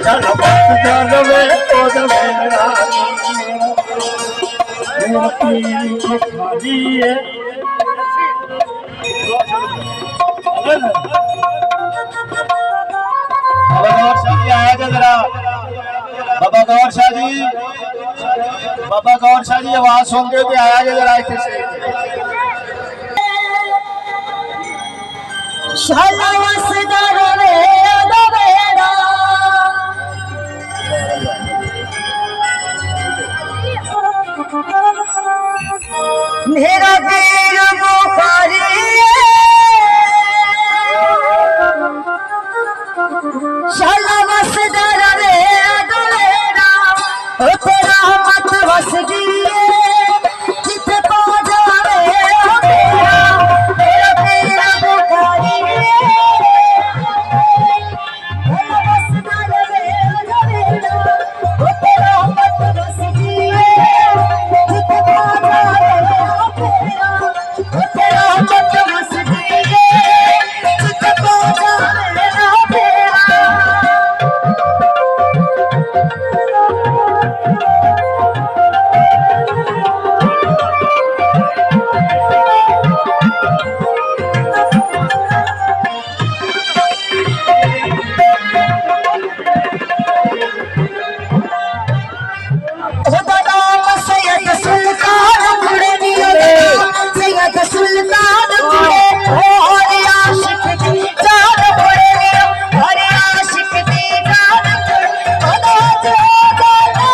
जनमत जनमे ओदमे रानी खाली है आया जरा बाबा गौर शाह जी आवाज सुनते हुए आया जरा इतने से मेरा पीर बुखारी शाला वसदर रे अदलेरा ओ तेरा मत वस दिए जित पा जावे ओ तेरा मेरा पीर बुखारी शाला वसदर रे अदलेरा ओ तेरा मत वस दिए जित पा जावे ओ तेरा मत वस दिए जित पा जावे ओ तेरा सैयद सुल्तान बुढ़े सैयद सुल्तान बुढ़े और आशिक दी जान बुढ़े और आशिक दी जान खुदा जो जाता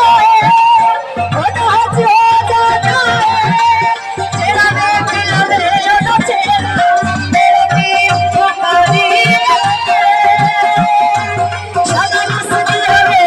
है तेरा देख लवे ना चेहरा मेरे की पुकारी शाला मस्जिद में